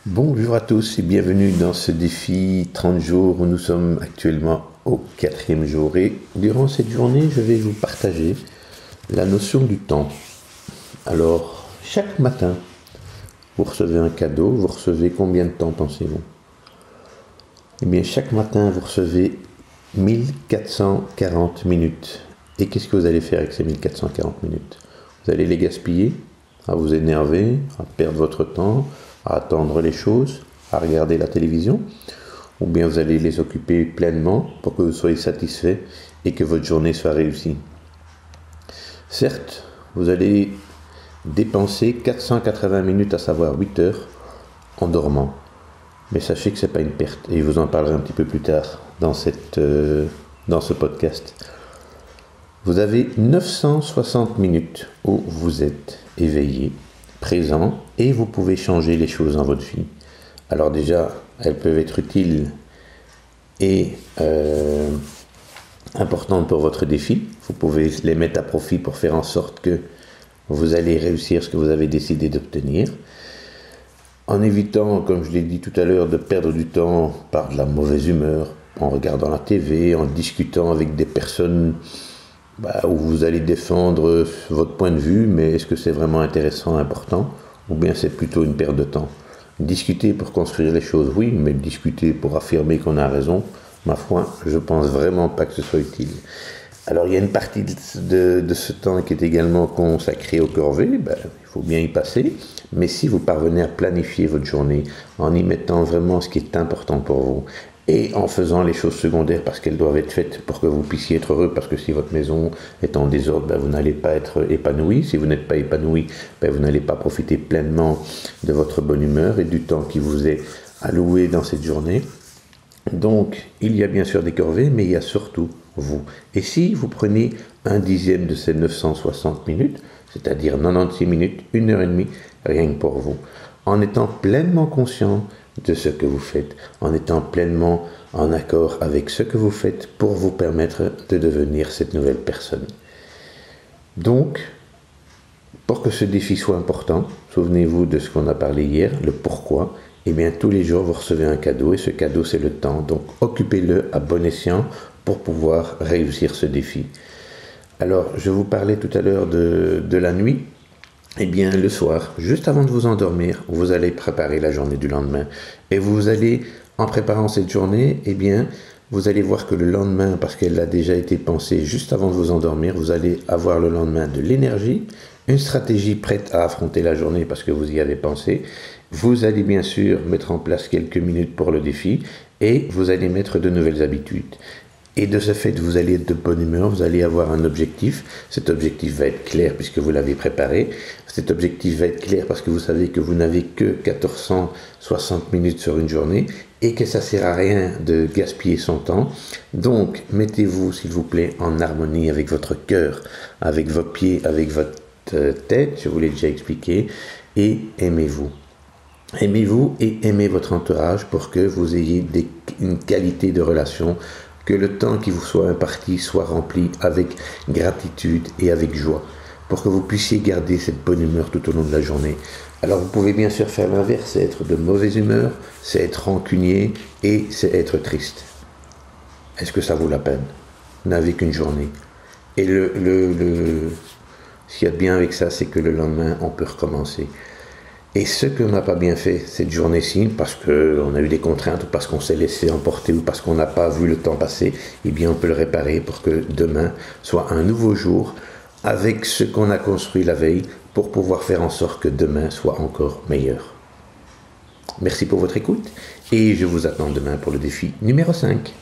Bonjour à tous et bienvenue dans ce défi 30 jours où nous sommes actuellement au 4e jour. Et durant cette journée, je vais vous partager la notion du temps. Alors, chaque matin, vous recevez un cadeau. Vous recevez combien de temps, pensez-vous? Eh bien, chaque matin, vous recevez 1440 minutes. Et qu'est-ce que vous allez faire avec ces 1440 minutes? Vous allez les gaspiller, à vous énerver, à perdre votre temps, à attendre les choses, à regarder la télévision, ou bien vous allez les occuper pleinement pour que vous soyez satisfait et que votre journée soit réussie. Certes, vous allez dépenser 480 minutes, à savoir 8 heures, en dormant. Mais sachez que ce n'est pas une perte, et je vous en parlerai un petit peu plus tard dans ce podcast. Vous avez 960 minutes où vous êtes éveillé, présent, et vous pouvez changer les choses dans votre vie. Alors déjà, elles peuvent être utiles et importantes pour votre défi. Vous pouvez les mettre à profit pour faire en sorte que vous allez réussir ce que vous avez décidé d'obtenir, en évitant, comme je l'ai dit tout à l'heure, de perdre du temps par de la mauvaise humeur, en regardant la TV, en discutant avec des personnes où vous allez défendre votre point de vue, mais est-ce que c'est vraiment intéressant, important, ou bien c'est plutôt une perte de temps? Discuter pour construire les choses, oui, mais discuter pour affirmer qu'on a raison, ma foi, je pense vraiment pas que ce soit utile. Alors il y a une partie de ce temps qui est également consacrée aux corvées, il faut bien y passer, mais si vous parvenez à planifier votre journée en y mettant vraiment ce qui est important pour vous, et en faisant les choses secondaires parce qu'elles doivent être faites pour que vous puissiez être heureux, parce que si votre maison est en désordre, vous n'allez pas être épanoui. Si vous n'êtes pas épanoui, vous n'allez pas profiter pleinement de votre bonne humeur et du temps qui vous est alloué dans cette journée. Donc, il y a bien sûr des corvées, mais il y a surtout vous. Et si vous prenez un dixième de ces 960 minutes, c'est-à-dire 96 minutes, 1h30, rien que pour vous, en étant pleinement conscient de ce que vous faites, en étant pleinement en accord avec ce que vous faites pour vous permettre de devenir cette nouvelle personne. Donc, pour que ce défi soit important, souvenez-vous de ce qu'on a parlé hier, le pourquoi. Eh bien, tous les jours, vous recevez un cadeau, et ce cadeau, c'est le temps. Donc, occupez-le à bon escient pour pouvoir réussir ce défi. Alors, je vous parlais tout à l'heure de la nuit. Eh bien, le soir, juste avant de vous endormir, vous allez préparer la journée du lendemain. Et vous allez, en préparant cette journée, eh bien, vous allez voir que le lendemain, parce qu'elle a déjà été pensée juste avant de vous endormir, vous allez avoir le lendemain de l'énergie, une stratégie prête à affronter la journée parce que vous y avez pensé. Vous allez bien sûr mettre en place quelques minutes pour le défi et vous allez mettre de nouvelles habitudes. Et de ce fait, vous allez être de bonne humeur, vous allez avoir un objectif. Cet objectif va être clair puisque vous l'avez préparé. Cet objectif va être clair parce que vous savez que vous n'avez que 1460 minutes sur une journée et que ça ne sert à rien de gaspiller son temps. Donc, mettez-vous, s'il vous plaît, en harmonie avec votre cœur, avec vos pieds, avec votre tête, je vous l'ai déjà expliqué, et aimez-vous. Aimez-vous et aimez votre entourage pour que vous ayez une qualité de relation, que le temps qui vous soit imparti soit rempli avec gratitude et avec joie, pour que vous puissiez garder cette bonne humeur tout au long de la journée. Alors vous pouvez bien sûr faire l'inverse, c'est être de mauvaise humeur, c'est être rancunier et c'est être triste. Est-ce que ça vaut la peine? Vous n'avez qu'une journée. Et ce qu'il y a de bien avec ça, c'est que le lendemain, on peut recommencer. Et ce qu'on n'a pas bien fait cette journée-ci, parce qu'on a eu des contraintes, ou parce qu'on s'est laissé emporter, ou parce qu'on n'a pas vu le temps passer, eh bien on peut le réparer pour que demain soit un nouveau jour, avec ce qu'on a construit la veille, pour pouvoir faire en sorte que demain soit encore meilleur. Merci pour votre écoute, et je vous attends demain pour le défi numéro 5.